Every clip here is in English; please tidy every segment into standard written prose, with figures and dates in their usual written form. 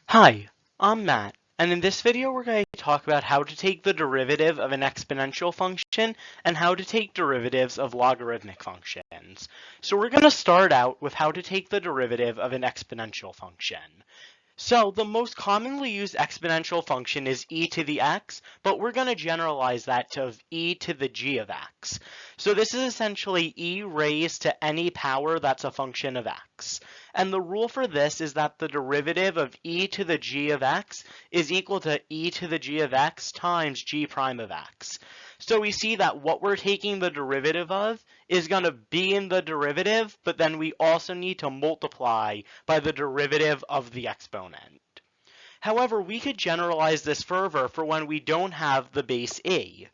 Hi, I'm Matt, and in this video we're going to talk about how to take the derivative of an exponential function and how to take derivatives of logarithmic functions. So we're going to start out with how to take the derivative of an exponential function. So the most commonly used exponential function is e to the x, but we're going to generalize that to e to the g of x. So this is essentially e raised to any power that's a function of x. And the rule for this is that the derivative of e to the g of x is equal to e to the g of x times g prime of x. So we see that what we're taking the derivative of is going to be in the derivative, but then we also need to multiply by the derivative of the exponent. However, we could generalize this further for when we don't have the base e.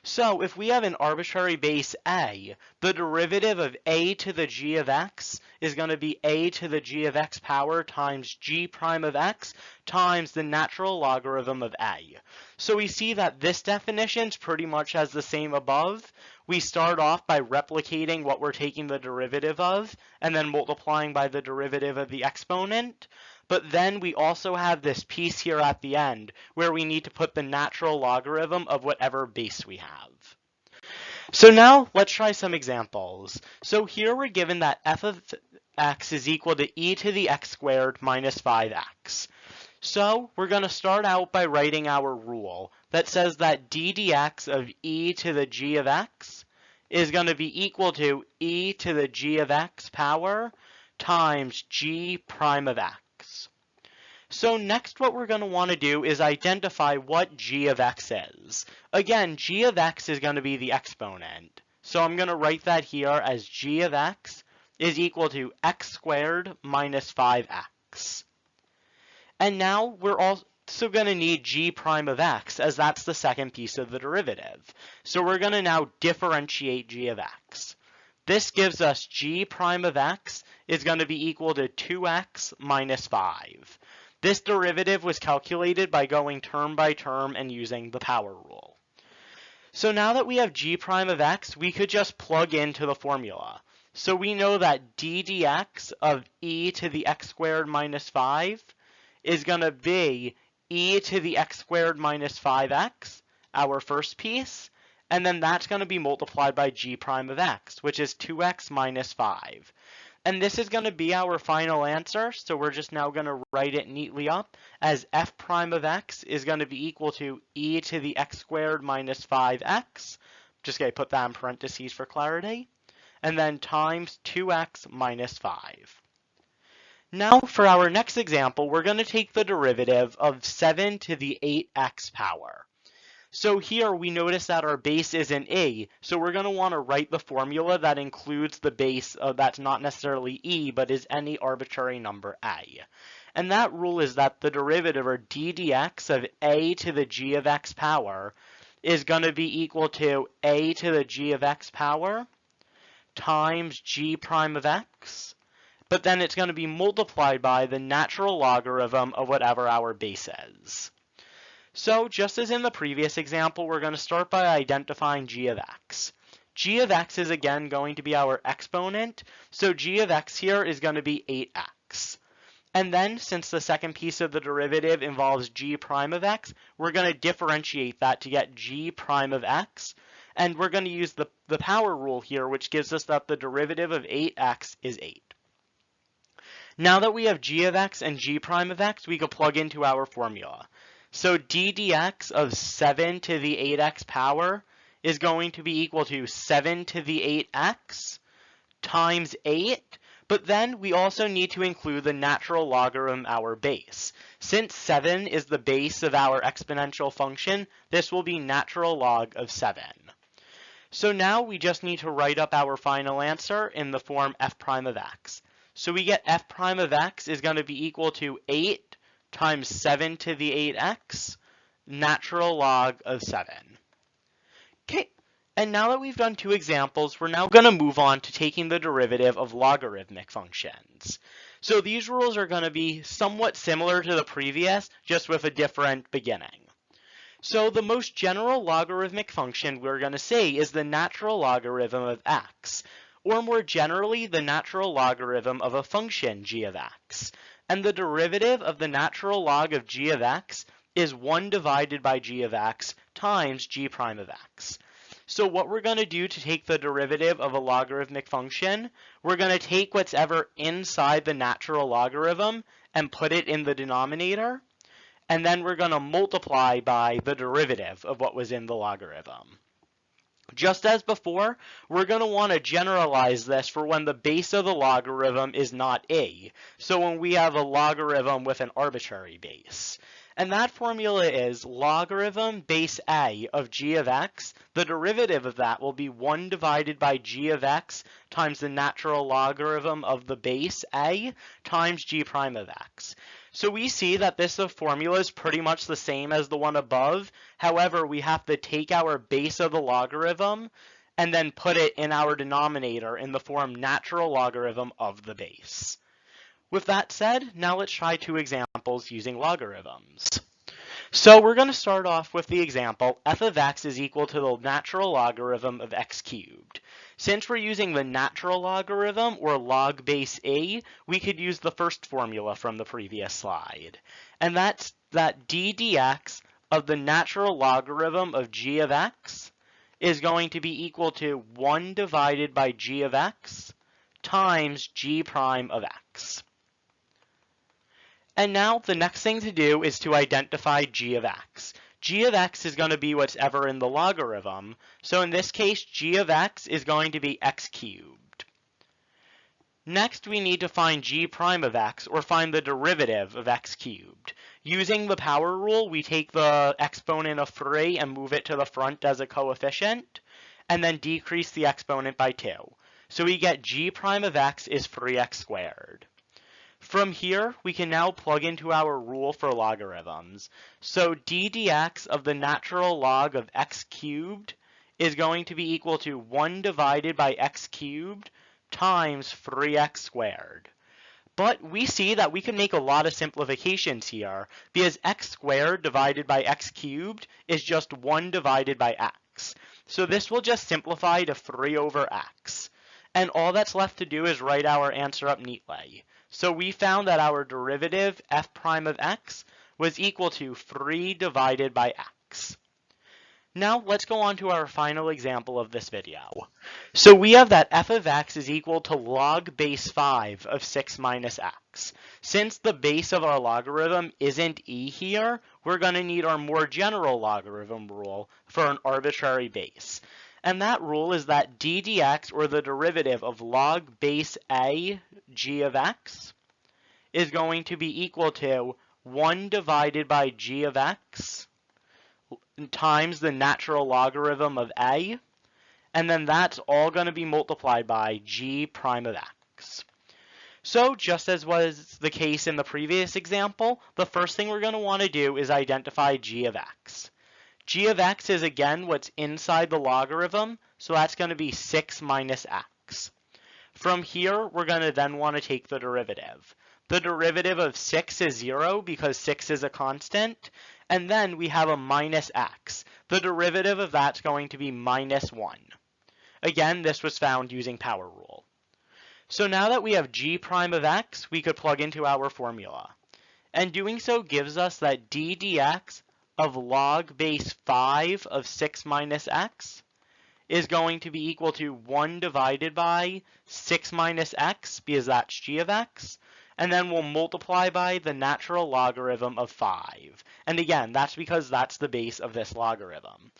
So if we have an arbitrary base a, the derivative of a to the g of x is going to be a to the g of x power times g prime of x times the natural logarithm of a. So we see that this definition is pretty much as the same above. We start off by replicating what we're taking the derivative of and then multiplying by the derivative of the exponent. But then we also have this piece here at the end where we need to put the natural logarithm of whatever base we have. So now let's try some examples. So here we're given that f of x is equal to e to the x squared minus 5x. So we're going to start out by writing our rule that says that d dx of e to the g of x is going to be equal to e to the g of x power times g prime of x. So next what we're going to want to do is identify what g of x is. Again, g of x is going to be the exponent. So I'm going to write that here as g of x is equal to x squared minus 5x. And now we're also going to need g prime of x, as that's the second piece of the derivative. So we're going to now differentiate g of x. This gives us g prime of x is going to be equal to 2x minus 5. This derivative was calculated by going term by term and using the power rule. So now that we have g prime of x, we could just plug into the formula. So we know that d dx of e to the x squared minus 5 is going to be e to the x squared minus 5x, our first piece, and then that's going to be multiplied by g prime of x, which is 2x minus 5. And this is going to be our final answer, so we're just now going to write it neatly up as f prime of x is going to be equal to e to the x squared minus 5x. Just going to put that in parentheses for clarity. And then times 2x minus 5. Now for our next example, we're going to take the derivative of 7 to the 8x power. So here we notice that our base is an e, so we're going to want to write the formula that includes the base that's not necessarily e, but is any arbitrary number a. And that rule is that the derivative, or d dx, of a to the g of x power is going to be equal to a to the g of x power times g prime of x, but then it's going to be multiplied by the natural logarithm of whatever our base is. So just as in the previous example, we're going to start by identifying g of x. G of x is again going to be our exponent, so g of x here is going to be 8x. And then, since the second piece of the derivative involves g prime of x, we're going to differentiate that to get g prime of x, and we're going to use the power rule here, which gives us that the derivative of 8x is 8. Now that we have g of x and g prime of x, we can plug into our formula. So d dx of 7 to the 8x power is going to be equal to 7 to the 8x times 8, but then we also need to include the natural logarithm, our base. Since 7 is the base of our exponential function, this will be natural log of 7. So now we just need to write up our final answer in the form f prime of x. So we get f prime of x is going to be equal to 8 times 7 to the 8x, natural log of 7. Okay, and now that we've done two examples, we're now going to move on to taking the derivative of logarithmic functions. So these rules are going to be somewhat similar to the previous, just with a different beginning. So the most general logarithmic function we're going to say is the natural logarithm of x, or more generally, the natural logarithm of a function g of x. and the derivative of the natural log of g of x is 1 divided by g of x times g prime of x. So what we're going to do to take the derivative of a logarithmic function, we're going to take what's ever inside the natural logarithm and put it in the denominator, and then we're going to multiply by the derivative of what was in the logarithm. Just as before, we're going to want to generalize this for when the base of the logarithm is not a. So when we have a logarithm with an arbitrary base. And that formula is logarithm base a of g of x. The derivative of that will be 1 divided by g of x times the natural logarithm of the base a times g prime of x. So we see that this formula is pretty much the same as the one above. However, we have to take our base of the logarithm and then put it in our denominator in the form natural logarithm of the base. With that said, now let's try 2 examples using logarithms. So we're going to start off with the example f of x is equal to the natural logarithm of x cubed. Since we're using the natural logarithm, or log base a, we could use the first formula from the previous slide. And that's that d dx of the natural logarithm of g of x is going to be equal to 1 divided by g of x times g prime of x. And now the next thing to do is to identify g of x. G of x is going to be what's ever in the logarithm. So in this case, g of x is going to be x cubed. Next, we need to find g prime of x, or find the derivative of x cubed. Using the power rule, we take the exponent of 3 and move it to the front as a coefficient, and then decrease the exponent by 2. So we get g prime of x is 3x squared. From here, we can now plug into our rule for logarithms. So d dx of the natural log of x cubed is going to be equal to 1 divided by x cubed times 3x squared. But we see that we can make a lot of simplifications here, because x squared divided by x cubed is just 1 divided by x. So this will just simplify to 3 over x. And all that's left to do is write our answer up neatly. So we found that our derivative f prime of x was equal to 3 divided by x. Now let's go on to our final example of this video. So we have that f of x is equal to log base 5 of 6 minus x. Since the base of our logarithm isn't e here, we're going to need our more general logarithm rule for an arbitrary base. And that rule is that d dx, or the derivative of log base a g of x, is going to be equal to 1 divided by g of x times the natural logarithm of a, and then that's all going to be multiplied by g prime of x. So just as was the case in the previous example, the first thing we're going to want to do is identify g of x. G of x is again what's inside the logarithm, so that's going to be 6 minus x. From here, we're going to then want to take the derivative. The derivative of 6 is 0 because 6 is a constant, and then we have a minus x. The derivative of that's going to be minus 1. Again, this was found using power rule. So now that we have g prime of x, we could plug into our formula. And doing so gives us that d dx of log base 5 of 6 minus x is going to be equal to 1 divided by 6 minus x, because that's g of x, and then we'll multiply by the natural logarithm of 5. And again, that's because that's the base of this logarithm.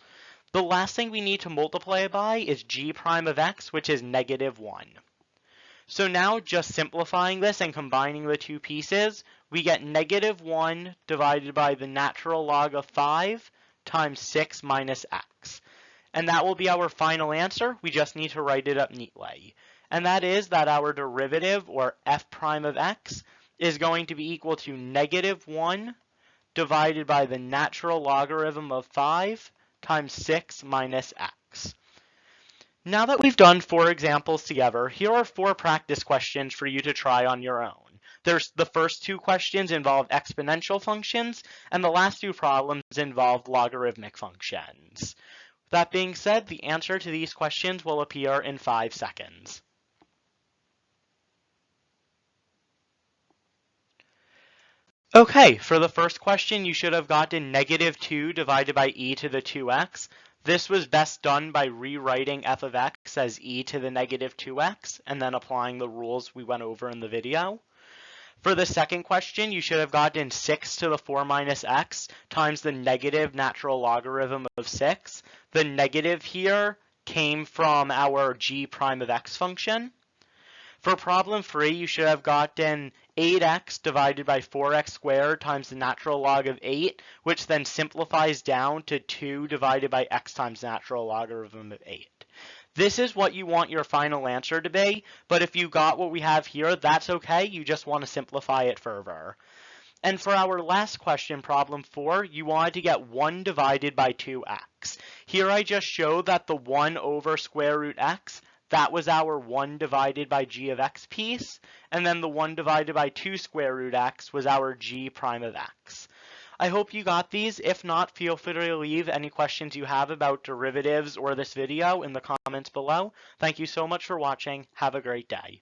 The last thing we need to multiply by is g prime of x, which is negative 1. So now just simplifying this and combining the two pieces, we get negative 1 divided by the natural log of 5 times 6 minus x. And that will be our final answer. We just need to write it up neatly. And that is that our derivative, or f prime of x, is going to be equal to negative 1 divided by the natural logarithm of 5 times 6 minus x. Now that we've done 4 examples together, here are 4 practice questions for you to try on your own. The first 2 questions involve exponential functions, and the last 2 problems involve logarithmic functions. That being said, the answer to these questions will appear in 5 seconds. Okay, for the first question, you should have gotten negative 2 divided by e to the 2x. This was best done by rewriting f of x as e to the negative 2x and then applying the rules we went over in the video. For the second question, you should have gotten 6 to the 4 minus x times the negative natural logarithm of 6. The negative here came from our g prime of x function. For problem 3, you should have gotten 8x divided by 4x squared times the natural log of 8, which then simplifies down to 2 divided by x times natural logarithm of 8. This is what you want your final answer to be, but if you got what we have here, that's okay. You just want to simplify it further. And for our last question, problem 4, you wanted to get 1 divided by 2x. Here I just showed that the 1 over square root x, that was our 1 divided by g of x piece, and then the 1 divided by 2 square root x was our g prime of x. I hope you got these. If not, feel free to leave any questions you have about derivatives or this video in the comments below. Thank you so much for watching. Have a great day.